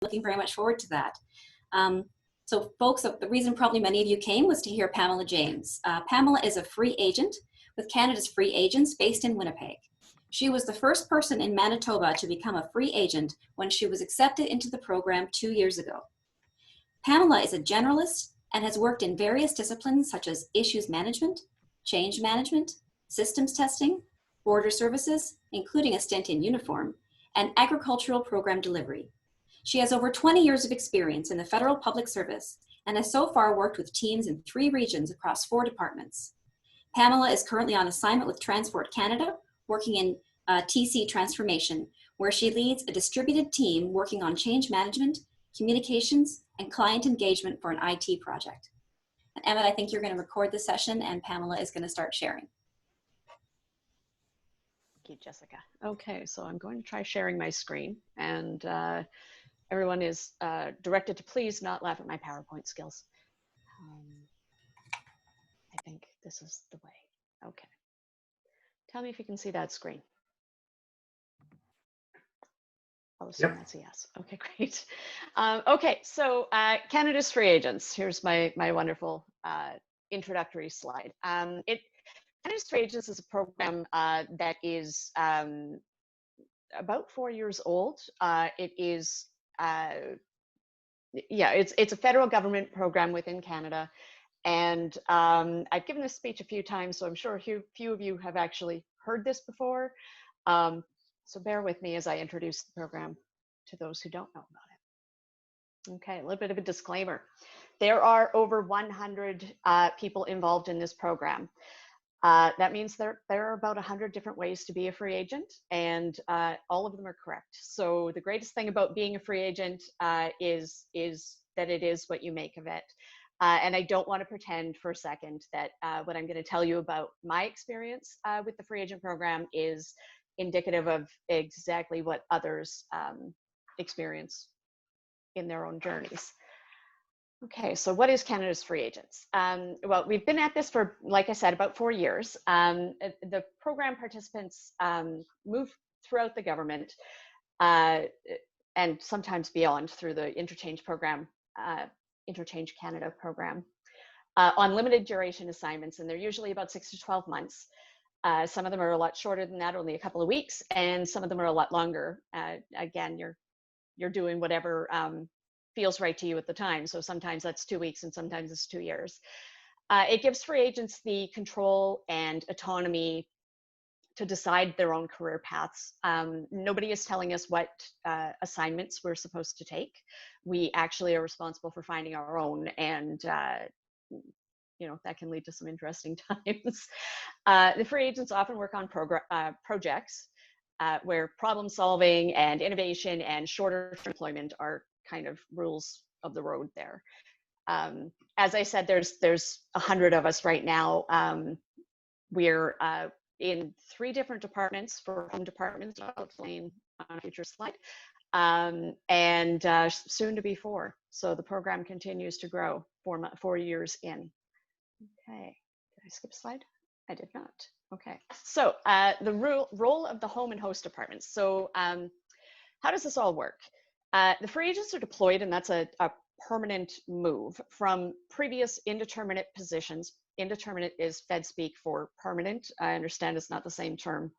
looking very much forward to that. So folks, the reason probably many of you came was to hear Pamela James. Pamela is a free agent with Canada's Free Agents based in Winnipeg. She was the first person in Manitoba to become a free agent when she was accepted into the program 2 years ago. Pamela is a generalist and has worked in various disciplines such as issues management, change management, systems testing, border services, including a stint in uniform, and agricultural program delivery. She has over 20 years of experience in the federal public service and has so far worked with teams in 3 regions across 4 departments. Pamela is currently on assignment with Transport Canada, working in TC Transformation, where she leads a distributed team working on change management, communications, and client engagement for an IT project. And Emmett, I think you're going to record the session and Pamela is going to start sharing. Thank you, Jessica. Okay, so I'm going to try sharing my screen, and everyone is directed to please not laugh at my PowerPoint skills. I think this is the way. Okay. Tell me if you can see that screen. I'll assume that's a yes. Okay, great. Okay, so Canada's Free Agents. Here's my wonderful introductory slide. Canada's Free Agents is a program that is about 4 years old. It is, it's a federal government program within Canada. And I've given this speech a few times, so I'm sure a few of you have actually heard this before. So bear with me as I introduce the program to those who don't know about it. Okay, a little bit of a disclaimer. There are over 100 people involved in this program. That means there are about 100 different ways to be a free agent, and all of them are correct. So the greatest thing about being a free agent is that it is what you make of it. And I don't want to pretend for a second that what I'm going to tell you about my experience with the free agent program is indicative of exactly what others experience in their own journeys. Okay, so what is Canada's Free Agents? Well, we've been at this for, like I said, about 4 years. The program participants move throughout the government and sometimes beyond through the Interchange program, Interchange Canada program, on limited duration assignments, and they're usually about 6 to 12 months. Some of them are a lot shorter than that, only a couple of weeks, and some of them are a lot longer. Again, you're doing whatever feels right to you at the time. So sometimes that's 2 weeks and sometimes it's 2 years. It gives free agents the control and autonomy to decide their own career paths. Nobody is telling us what assignments we're supposed to take. We actually are responsible for finding our own, and you know, that can lead to some interesting times. The free agents often work on projects where problem solving and innovation and shorter employment are kind of rules of the road there. As I said, there's 100 of us right now. We're in 3 different departments for home departments. I'll explain on a future slide, and soon to be 4. So the program continues to grow 4 years in. Okay, did I skip a slide? I did not. Okay, so the role of the home and host departments. So how does this all work? The free agents are deployed, and that's a permanent move from previous indeterminate positions. Indeterminate is Fed speak for permanent. I understand it's not the same term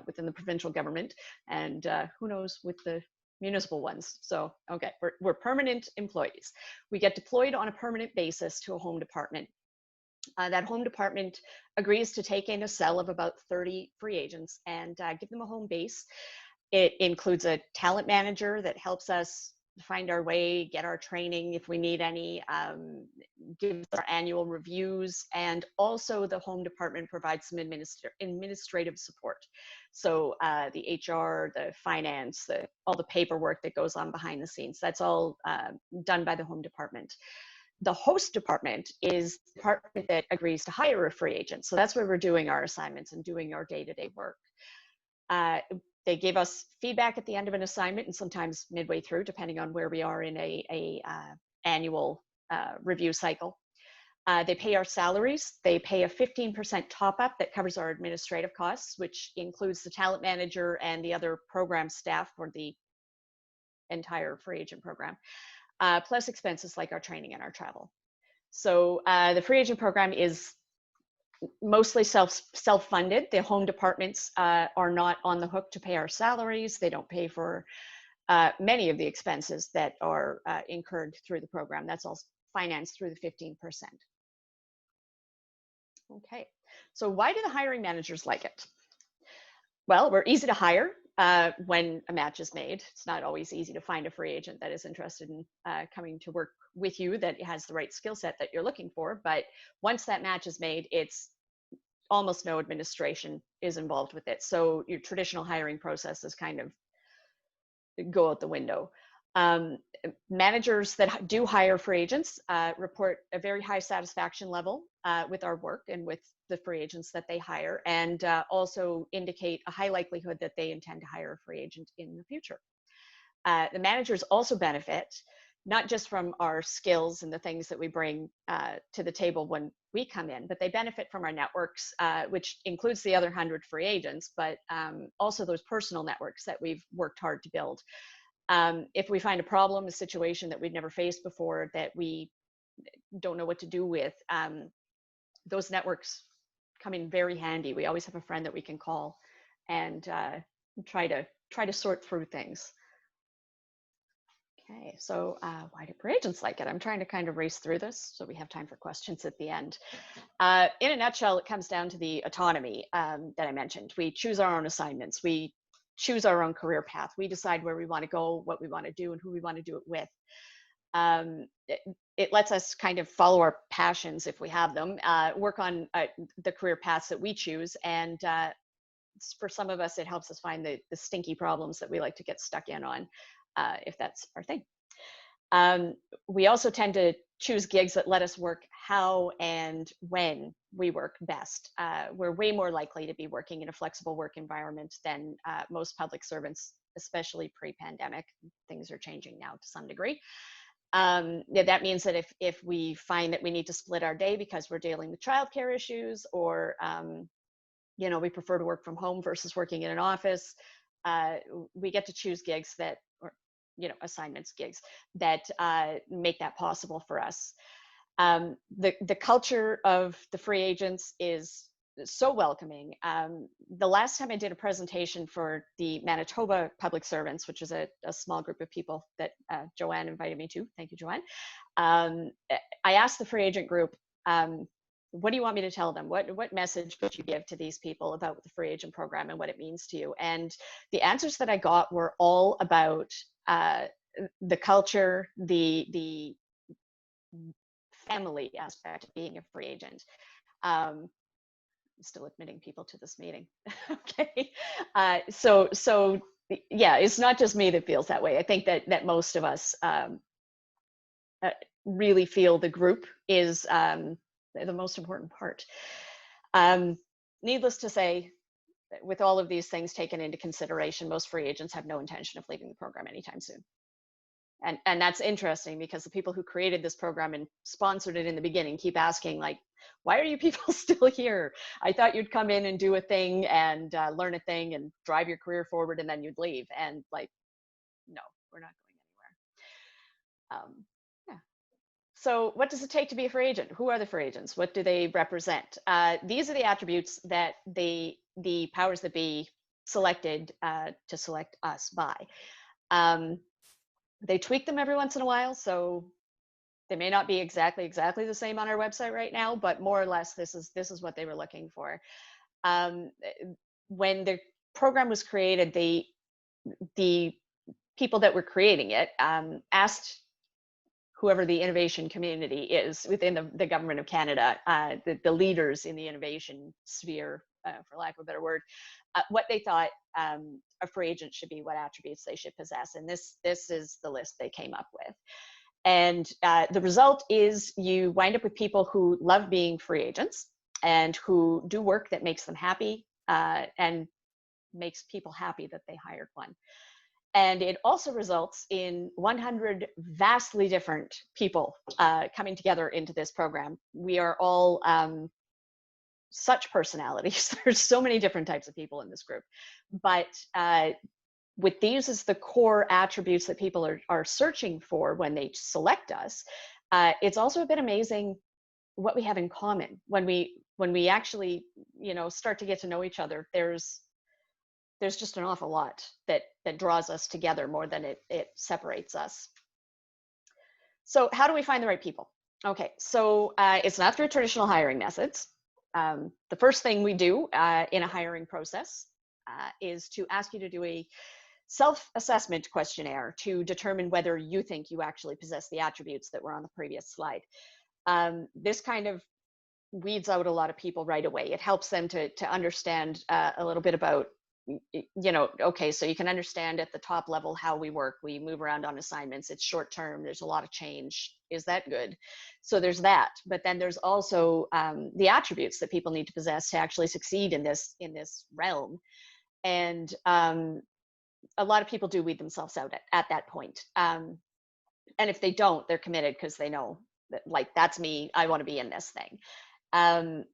within the provincial government, and who knows with the municipal ones. So, okay, we're permanent employees. We get deployed on a permanent basis to a home department. That home department agrees to take in a cell of about 30 free agents and give them a home base. It includes a talent manager that helps us find our way, get our training if we need any, gives our annual reviews, and also the home department provides some administrative support. So the HR, the finance, all the paperwork that goes on behind the scenes, that's all done by the home department. The host department is the department that agrees to hire a free agent. So that's where we're doing our assignments and doing our day-to-day work. They give us feedback at the end of an assignment and sometimes midway through, depending on where we are in a annual review cycle. They pay our salaries. They pay a 15% top-up that covers our administrative costs, which includes the talent manager and the other program staff for the entire free agent program, plus expenses like our training and our travel. So the free agent program is mostly self-funded. The home departments are not on the hook to pay our salaries. They don't pay for many of the expenses that are incurred through the program. That's all financed through the 15%. Okay, so why do the hiring managers like it? Well, we're easy to hire when a match is made. It's not always easy to find a free agent that is interested in coming to work with you, that has the right skill set that you're looking for. But once that match is made, it's almost no administration is involved with it. So your traditional hiring processes kind of go out the window. Managers that do hire free agents report a very high satisfaction level with our work and with the free agents that they hire, and also indicate a high likelihood that they intend to hire a free agent in the future. The managers also benefit not just from our skills and the things that we bring to the table when we come in, but they benefit from our networks, which includes the other 100 free agents, but also those personal networks that we've worked hard to build. If we find a problem, a situation that we've never faced before, that we don't know what to do with, those networks come in very handy. We always have a friend that we can call and try to sort through things. Okay, so why do free agents like it? I'm trying to kind of race through this so we have time for questions at the end. In a nutshell, it comes down to the autonomy that I mentioned. We choose our own assignments. We choose our own career path. We decide where we want to go, what we want to do, and who we want to do it with. It lets us kind of follow our passions if we have them, work on the career paths that we choose, and for some of us, it helps us find the stinky problems that we like to get stuck in on, if that's our thing. We also tend to choose gigs that let us work how and when we work best. We're way more likely to be working in a flexible work environment than most public servants, especially pre-pandemic. Things are changing now to some degree. That means that if we find that we need to split our day because we're dealing with childcare issues, or we prefer to work from home versus working in an office, we get to choose gigs that, or assignments, gigs that make that possible for us. The culture of the free agents is so welcoming. The last time I did a presentation for the Manitoba public servants, which is a small group of people that Joanne invited me to, thank you, Joanne. I asked the free agent group, what do you want me to tell them? What message would you give to these people about the free agent program and what it means to you? And the answers that I got were all about the culture, the family aspect of being a free agent. I'm still admitting people to this meeting. Okay, so yeah, it's not just me that feels that way. I think that most of us really feel the group is the most important part. Needless to say, with all of these things taken into consideration, most free agents have no intention of leaving the program anytime soon. And that's interesting, because the people who created this program and sponsored it in the beginning keep asking, like, why are you people still here? I thought you'd come in and do a thing and learn a thing and drive your career forward, and then you'd leave. And like, no, we're not going anywhere. Yeah. So what does it take to be a free agent? Who are the free agents? What do they represent? These are the attributes that the powers that be selected to select us by. They tweak them every once in a while, so they may not be exactly the same on our website right now, but more or less this is what they were looking for. When the program was created, the people that were creating it asked whoever the innovation community is within the government of Canada, the leaders in the innovation sphere, for lack of a better word, what they thought a free agent should be, what attributes they should possess. And this is the list they came up with. And the result is you wind up with people who love being free agents and who do work that makes them happy and makes people happy that they hired one. And it also results in 100 vastly different people coming together into this program. We are all such personalities. There's so many different types of people in this group, but with these as the core attributes that people are searching for when they select us, it's also a bit amazing what we have in common when we actually, start to get to know each other. There's just an awful lot that draws us together more than it separates us. So how do we find the right people? Okay, so it's not through traditional hiring methods. The first thing we do in a hiring process is to ask you to do a self-assessment questionnaire to determine whether you think you actually possess the attributes that were on the previous slide. This kind of weeds out a lot of people right away. It helps them to understand a little bit about, okay, so you can understand at the top level how we work. We move around on assignments. It's short term. There's a lot of change. Is that good? So there's that. But then there's also the attributes that people need to possess to actually succeed in this realm. And a lot of people do weed themselves out at that point. And if they don't, they're committed because they know that, like, that's me. I want to be in this thing. And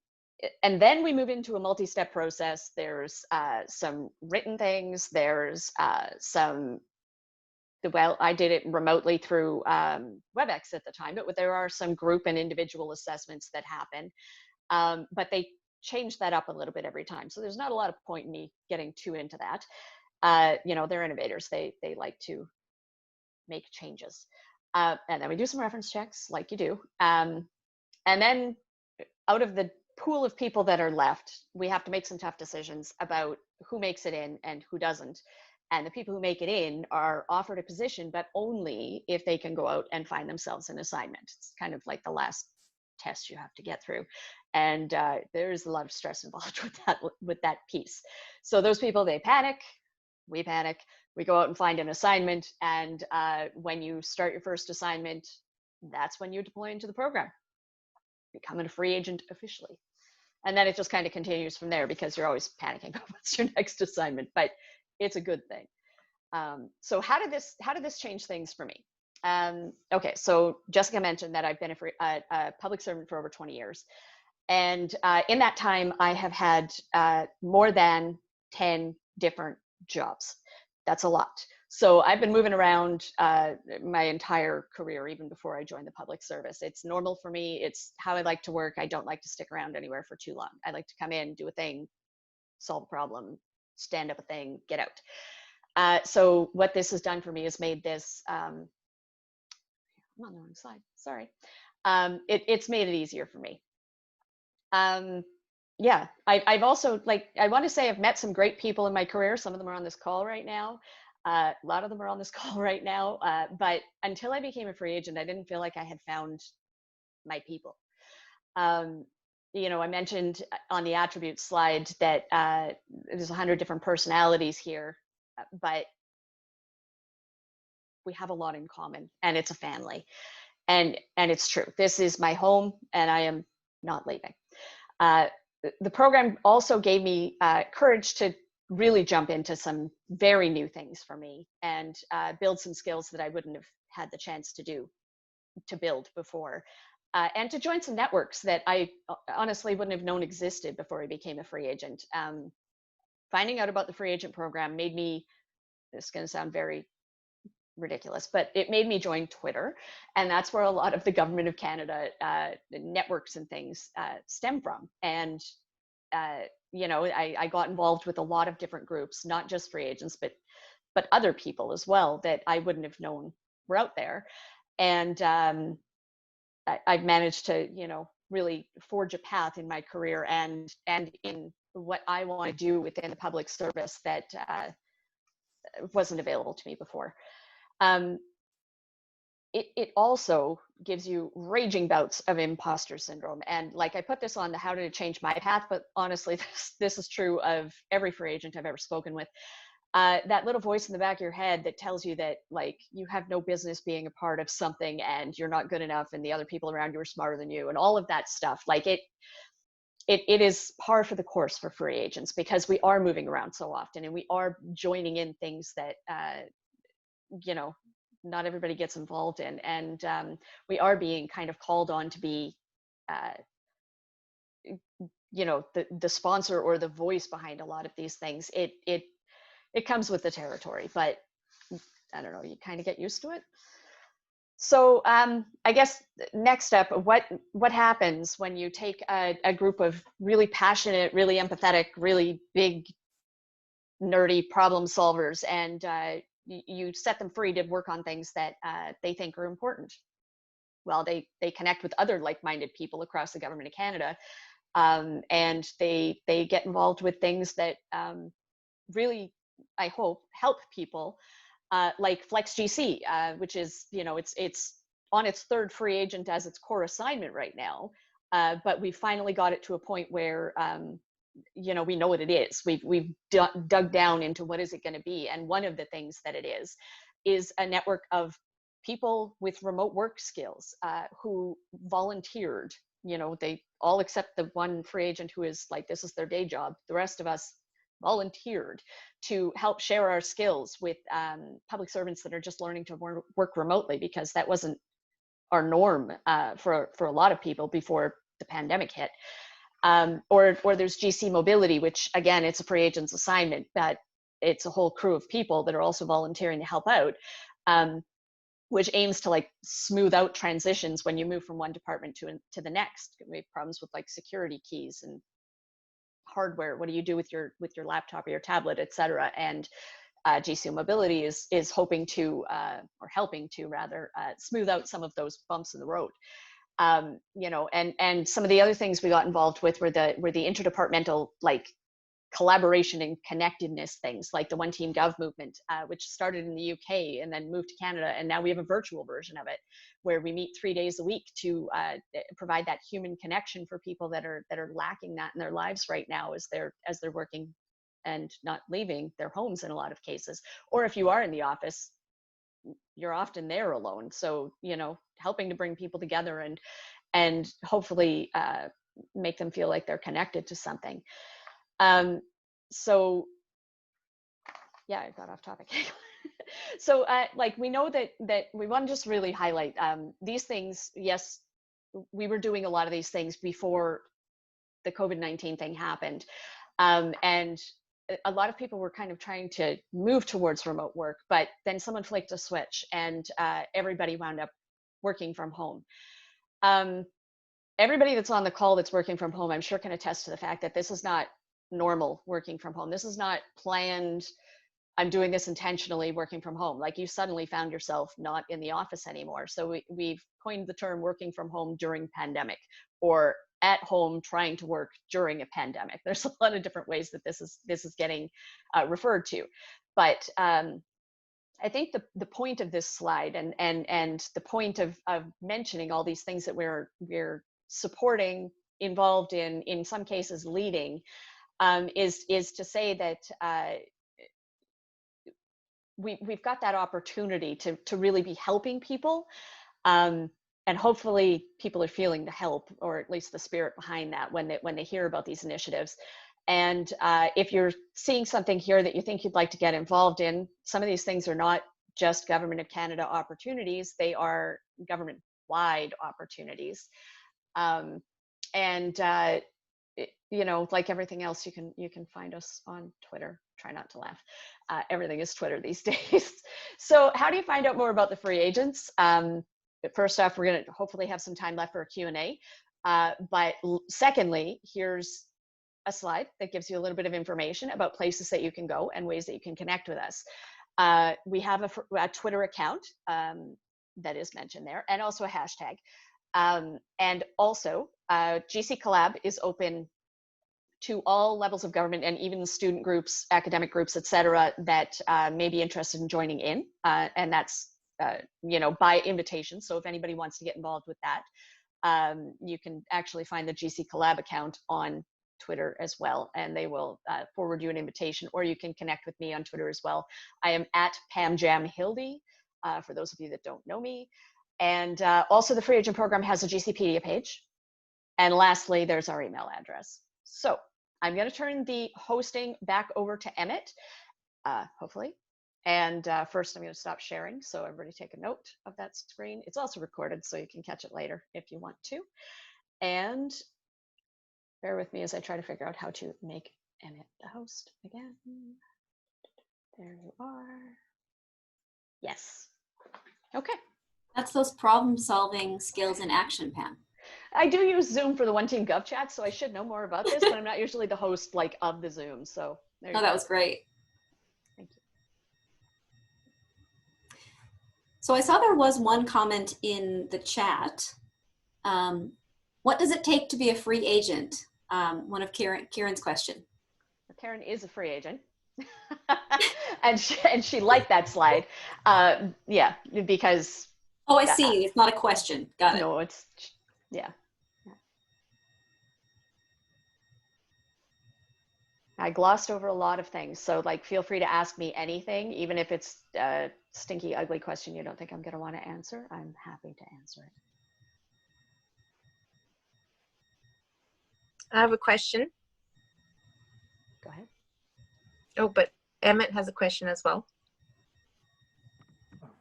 then we move into a multi-step process. There's some written things. There's I did it remotely through WebEx at the time, but there are some group and individual assessments that happen. But they change that up a little bit every time. So there's not a lot of point in me getting too into that. They're innovators. They like to make changes. And then we do some reference checks like you do. And then out of the pool of people that are left, we have to make some tough decisions about who makes it in and who doesn't. And the people who make it in are offered a position, but only if they can go out and find themselves an assignment. It's kind of like the last test you have to get through. And there's a lot of stress involved with that piece. So those people, they panic, we panic, we go out and find an assignment. And when you start your first assignment, that's when you deploy into the program, becoming a free agent officially. And then it just kind of continues from there because you're always panicking about what's your next assignment, but it's a good thing. So how did this change things for me? Okay, so Jessica mentioned that I've been a public servant for over 20 years. And in that time, I have had more than 10 different jobs. That's a lot. So I've been moving around my entire career, even before I joined the public service. It's normal for me. It's how I like to work. I don't like to stick around anywhere for too long. I like to come in, do a thing, solve a problem, stand up a thing, get out. So what this has done for me is made this, I'm on the wrong slide, sorry. It's made it easier for me. Yeah, I've also, I want to say I've met some great people in my career. Some of them are on this call right now. A lot of them are on this call right now. But until I became a free agent, I didn't feel like I had found my people. I mentioned on the attributes slide that there's 100 different personalities here, but we have a lot in common, and it's a family. And it's true. This is my home, and I am not leaving. The program also gave me courage to really jump into some very new things for me and build some skills that I wouldn't have had the chance to build before. And to join some networks that I honestly wouldn't have known existed before I became a free agent. Finding out about the free agent program made me, this is going to sound very ridiculous, but it made me join Twitter. And that's where a lot of the government of Canada networks and things stem from. And, I got involved with a lot of different groups, not just free agents, but other people as well that I wouldn't have known were out there. And I've managed to, really forge a path in my career and in what I want to do within the public service that wasn't available to me before. It also gives you raging bouts of imposter syndrome. And I put this on the how did it change my path, but honestly, this is true of every free agent I've ever spoken with. That little voice in the back of your head that tells you that you have no business being a part of something and you're not good enough and the other people around you are smarter than you and all of that stuff. It is par for the course for free agents because we are moving around so often and we are joining in things that, not everybody gets involved in. And we are being kind of called on to be, the sponsor or the voice behind a lot of these things. It it comes with the territory, but I don't know, you kind of get used to it. So I guess next step, what happens when you take a group of really passionate, really empathetic, really big, nerdy problem solvers, and you set them free to work on things that they think are important? Well, they connect with other like-minded people across the government of Canada, and they get involved with things that really, I hope, help people, like FlexGC, which is, it's on its third free agent as its core assignment right now, but we finally got it to a point where we know what it is. We've dug down into what is it going to be, and one of the things that it is a network of people with remote work skills who volunteered. They all except the one free agent who is like, this is their day job. The rest of us volunteered to help share our skills with public servants that are just learning to work remotely, because that wasn't our norm for a lot of people before the pandemic hit. Or there's GC Mobility, which again, it's a free agent's assignment, but it's a whole crew of people that are also volunteering to help out, which aims to like smooth out transitions when you move from one department to the next. We have problems with like security keys and hardware. What do you do with your laptop or your tablet, et cetera? And GC Mobility is hoping to, or helping to rather, smooth out some of those bumps in the road. And some of the other things we got involved with were the interdepartmental like collaboration and connectedness things, like the One Team Gov movement, which started in the UK and then moved to Canada, and now we have a virtual version of it where we meet 3 days a week to provide that human connection for people that are lacking that in their lives right now as they're working and not leaving their homes in a lot of cases. Or if you are in the office, you're often there alone. So helping to bring people together and hopefully make them feel like they're connected to something. So yeah, I got off topic. So like we know that we want to just really highlight these things. Yes, we were doing a lot of these things before the COVID-19 thing happened, and a lot of people were kind of trying to move towards remote work, but then someone flicked a switch and everybody wound up working from home. Everybody that's on the call that's working from home, I'm sure, can attest to the fact that this is not normal working from home. This is not planned. I'm doing this intentionally working from home. Like you suddenly found yourself not in the office anymore. So we've coined the term working from home during pandemic, or at home trying to work during a pandemic. There's a lot of different ways that this is getting referred to. But I think the point of this slide and the point of mentioning all these things that we're supporting, involved in some cases leading, is to say that we've got that opportunity to really be helping people, and hopefully people are feeling the help, or at least the spirit behind that, when they hear about these initiatives. And if you're seeing something here that you think you'd like to get involved in, some of these things are not just Government of Canada opportunities, they are government-wide opportunities. And like everything else, you can find us on Twitter. Try not to laugh. Everything is Twitter these days. So how do you find out more about the free agents? First off, we're going to hopefully have some time left for a Q&A. But secondly, here's a slide that gives you a little bit of information about places that you can go and ways that you can connect with us. We have a Twitter account that is mentioned there, and also a hashtag. And also, GC Collab is open to all levels of government, and even student groups, academic groups, et cetera, that may be interested in joining in. And that's, by invitation. So if anybody wants to get involved with that, you can actually find the GC Collab account on Twitter as well, and they will forward you an invitation, or you can connect with me on Twitter as well. I am at PamJamHildy, for those of you that don't know me. And also the Free Agent Program has a GCpedia page. And lastly, there's our email address. So I'm going to turn the hosting back over to Emmett, hopefully. And first, I'm going to stop sharing, so everybody take a note of that screen. It's also recorded, so you can catch it later if you want to. And bear with me as I try to figure out how to make Emmett the host again. There you are. Yes. Okay. That's those problem-solving skills in action, Pam. I do use Zoom for the One Team Gov chat, so I should know more about this, but I'm not usually the host like of the Zoom. So there you Oh, go. that was great. Thank you. So I saw there was one comment in the chat. What does it take to be a free agent? One of Kieran's question. Karen is a free agent. and she liked that slide. Yeah, because. Oh, I see. It's not a question. Got it. No, it's, yeah. I glossed over a lot of things. So like, feel free to ask me anything, even if it's a stinky, ugly question you don't think I'm going to want to answer. I'm happy to answer it. I have a question. Go ahead. Oh, but Emmett has a question as well.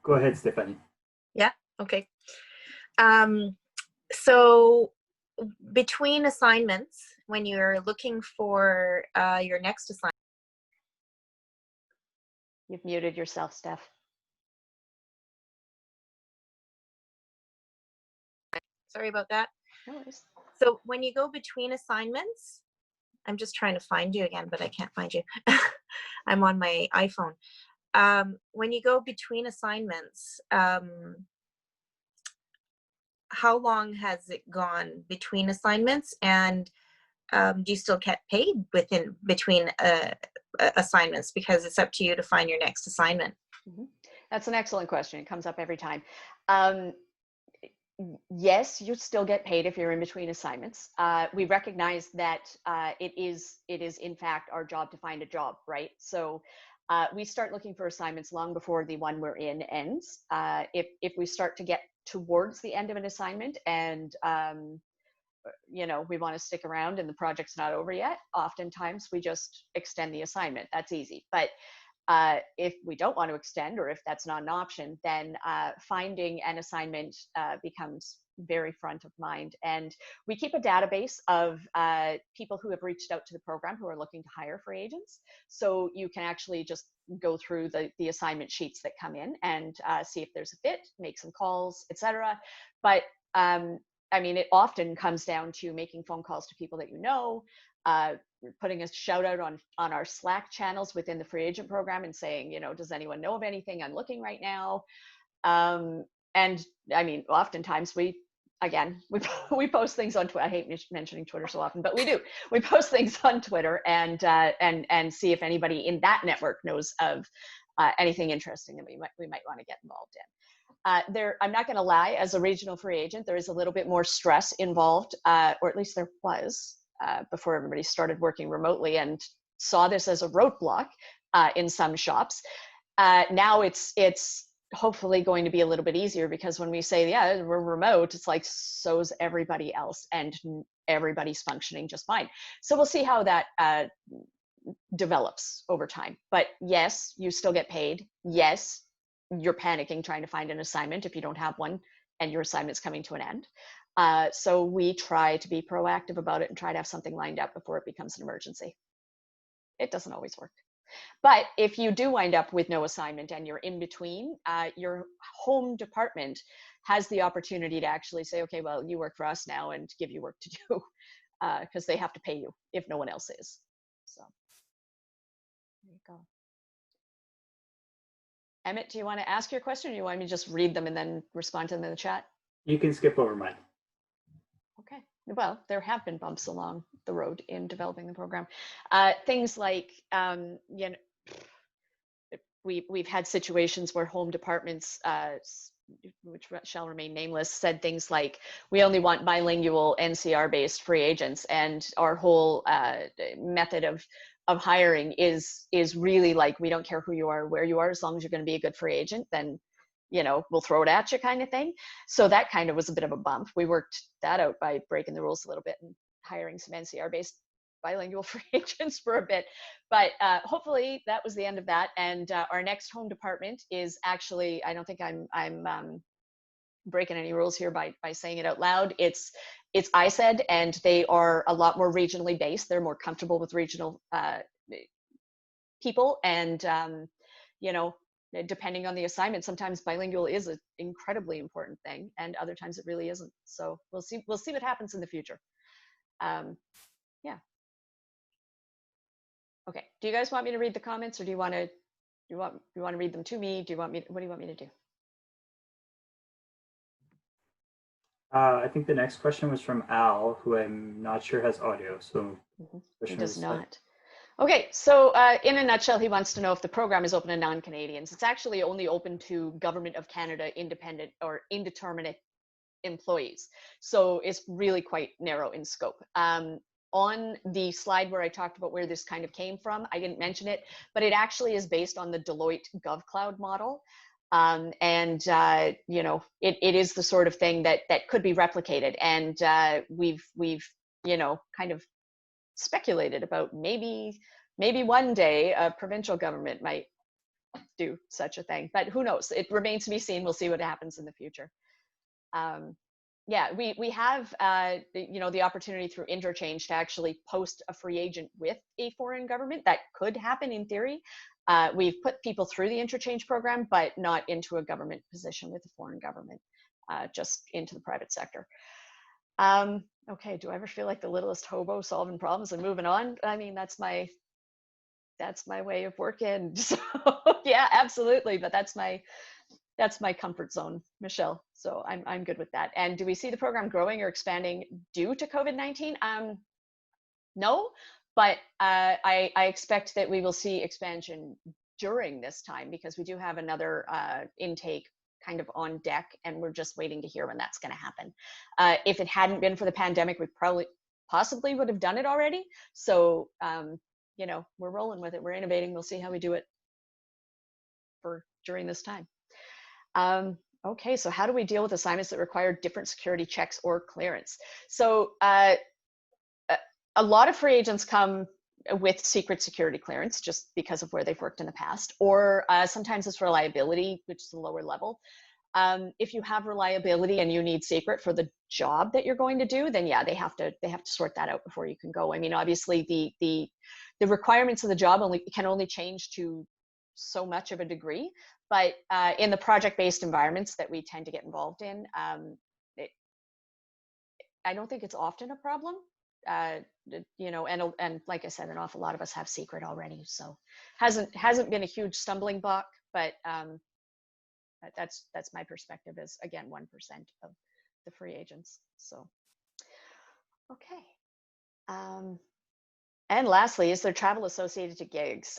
Go ahead, Stephanie. Yeah, okay. So between assignments, when you're looking for your next assignment. You've muted yourself, Steph. Sorry about that. No worries. So when you go between assignments, I'm just trying to find you again, but I can't find you. I'm on my iPhone. When you go between assignments, how long has it gone between assignments, and do you still get paid between assignments, because it's up to you to find your next assignment? Mm-hmm. That's an excellent question. It comes up every time. Yes, you still get paid if you're in between assignments. We recognize that it is in fact our job to find a job, right? So we start looking for assignments long before the one we're in ends. If we start to get towards the end of an assignment and you know, we want to stick around and the project's not over yet, oftentimes we just extend the assignment. That's easy. But if we don't want to extend, or if that's not an option, then finding an assignment becomes very front of mind. And we keep a database of people who have reached out to the program who are looking to hire free agents. So you can actually just go through the assignment sheets that come in and see if there's a fit, make some calls, etc. But I mean, it often comes down to making phone calls to people that you know, putting a shout out on our Slack channels within the free agent program and saying, you know, does anyone know of anything? I'm looking right now. And I mean, oftentimes we post things on Twitter. I hate mentioning Twitter so often, but we do. We post things on Twitter and see if anybody in that network knows of anything interesting that we might want to get involved in. I'm not going to lie, as a regional free agent, there is a little bit more stress involved, or at least there was before everybody started working remotely and saw this as a roadblock in some shops. Now it's hopefully going to be a little bit easier, because when we say, yeah, we're remote, it's like, so's everybody else and everybody's functioning just fine. So we'll see how that develops over time. But yes, you still get paid. Yes, you're panicking trying to find an assignment if you don't have one and your assignment's coming to an end. So we try to be proactive about it and try to have something lined up before it becomes an emergency. It doesn't always work. But if you do wind up with no assignment and you're in between, your home department has the opportunity to actually say, okay, well, you work for us now, and give you work to do, because they have to pay you if no one else is. So there you go. Emmett, do you want to ask your question, or do you want me to just read them and then respond to them in the chat? You can skip over mine. Okay. Well, there have been bumps along the road in developing the program. Things like, you know, we've had situations where home departments, which shall remain nameless, said things like, we only want bilingual NCR-based free agents, and our whole method of hiring is really like, we don't care who you are, where you are, as long as you're going to be a good free agent, then, you know, we'll throw it at you, kind of thing. So that kind of was a bit of a bump. We worked that out by breaking the rules a little bit and hiring some NCR-based bilingual free agents for a bit. But hopefully that was the end of that. And our next home department is actually, I don't think I'm breaking any rules here by saying it out loud. It's ISED, and they are a lot more regionally based. They're more comfortable with regional people, and you know, depending on the assignment, sometimes bilingual is an incredibly important thing, and other times it really isn't. So we'll see what happens in the future. Yeah. Okay. Do you guys want me to read the comments, or do you want to read them to me? What do you want me to do? I think the next question was from Al, who I'm not sure has audio. So he does not. Okay, so in a nutshell, he wants to know if the program is open to non-Canadians. It's actually only open to Government of Canada independent or indeterminate employees. So it's really quite narrow in scope. On the slide where I talked about where this kind of came from, I didn't mention it, but it actually is based on the Deloitte GovCloud model. You know, it is the sort of thing that could be replicated. And we've you know, kind of speculated about maybe one day a provincial government might do such a thing, but who knows? It remains to be seen. We'll see what happens in the future. Yeah, we have you know, the opportunity through interchange to actually post a free agent with a foreign government. That could happen in theory. We've put people through the interchange program, but not into a government position with a foreign government, just into the private sector. Okay, do I ever feel like the littlest hobo solving problems and moving on? I mean, that's my way of working. So yeah, absolutely. But that's my comfort zone, Michelle. So I'm good with that. And do we see the program growing or expanding due to COVID-19? No, but I expect that we will see expansion during this time, because we do have another intake kind of on deck, and we're just waiting to hear when that's going to happen. If it hadn't been for the pandemic, we possibly would have done it already. So you know, we're rolling with it. We're innovating. We'll see how we do it during this time. Okay, so how do we deal with assignments that require different security checks or clearance? So a lot of free agents come with secret security clearance just because of where they've worked in the past, or sometimes it's reliability, which is a lower level. If you have reliability and you need secret for the job that you're going to do, then yeah, they have to sort that out before you can go. I mean, obviously the requirements of the job can only change to so much of a degree, but in the project-based environments that we tend to get involved in, I don't think it's often a problem. You know, and like I said, an awful lot of us have secret already, so hasn't been a huge stumbling block, but that's my perspective, is again 1% of the free agents. So okay. And lastly, is there travel associated to gigs?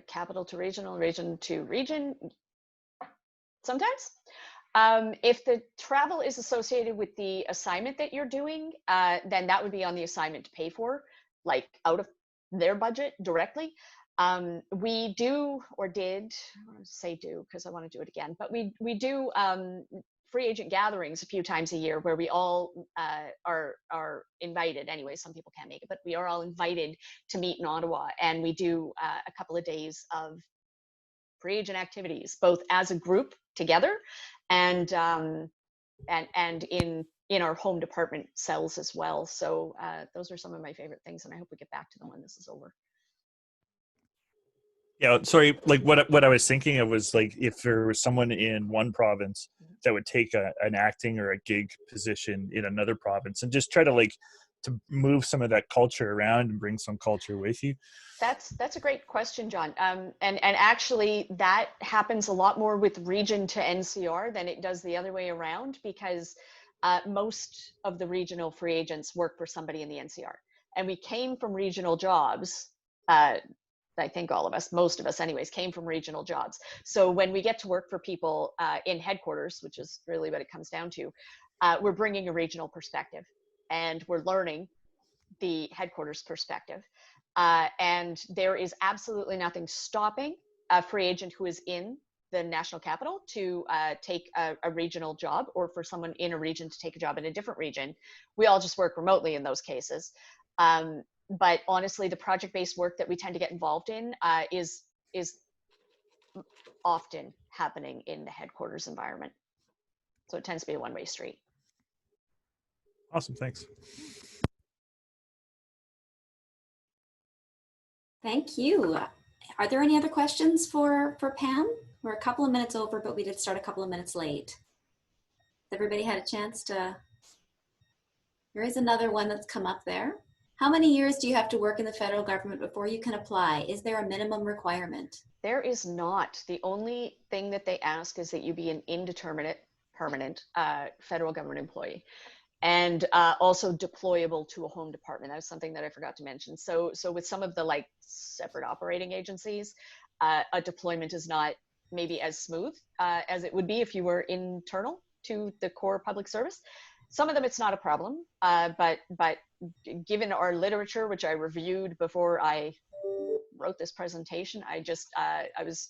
Capital to regional, region to region? Sometimes. If the travel is associated with the assignment that you're doing, then that would be on the assignment to pay for, like out of their budget directly. We do, or did, I want to say do because I want to do it again, but we do free agent gatherings a few times a year where we all are invited. Anyway, some people can't make it, but we are all invited to meet in Ottawa, and we do a couple of days of free agent activities, both as a group together and in our home department cells as well. So those are some of my favorite things, and I hope we get back to them when this is over. Yeah, sorry, like what I was thinking of was, like, if there was someone in one province that would take an acting or a gig position in another province and just try to to move some of that culture around and bring some culture with you. That's a great question, John. And actually that happens a lot more with region to NCR than it does the other way around, because most of the regional free agents work for somebody in the NCR, and we came from regional jobs. I think all of us, most of us anyways, came from regional jobs. So when we get to work for people in headquarters, which is really what it comes down to, we're bringing a regional perspective, and we're learning the headquarters perspective. And there is absolutely nothing stopping a free agent who is in the national capital to take a regional job, or for someone in a region to take a job in a different region. We all just work remotely in those cases. But honestly, the project-based work that we tend to get involved in is often happening in the headquarters environment. So it tends to be a one-way street. Awesome, thanks. Thank you. Are there any other questions for Pam? We're a couple of minutes over, but we did start a couple of minutes late. Everybody had a chance to. There is another one that's come up there. How many years do you have to work in the federal government before you can apply? Is there a minimum requirement? There is not. The only thing that they ask is that you be an indeterminate permanent federal government employee, and also deployable to a home department. That was something that I forgot to mention. So with some of the like separate operating agencies, a deployment is not maybe as smooth as it would be if you were internal to the core public service. Some of them it's not a problem, but given our literature, which I reviewed before I wrote this presentation, I was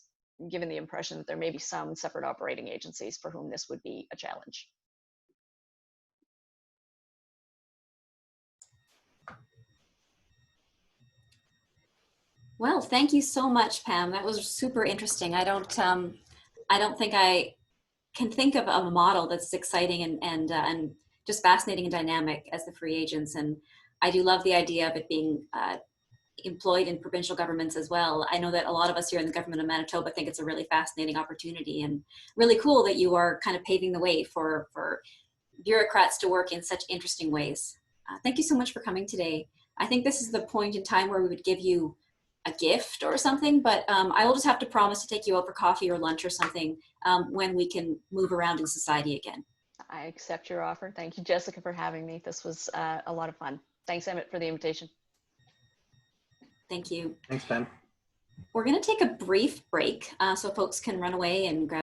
given the impression that there may be some separate operating agencies for whom this would be a challenge. Well, thank you so much, Pam. That was super interesting. I don't think I can think of a model that's exciting and just fascinating and dynamic as the free agents. And I do love the idea of it being employed in provincial governments as well. I know that a lot of us here in the government of Manitoba think it's a really fascinating opportunity, and really cool that you are kind of paving the way for bureaucrats to work in such interesting ways. Thank you so much for coming today. I think this is the point in time where we would give you a gift or something, but I will just have to promise to take you out for coffee or lunch or something when we can move around in society again. I accept your offer. Thank you, Jessica, for having me. This was a lot of fun. Thanks, Emmett, for the invitation. Thank you. Thanks, Pam. We're going to take a brief break so folks can run away and grab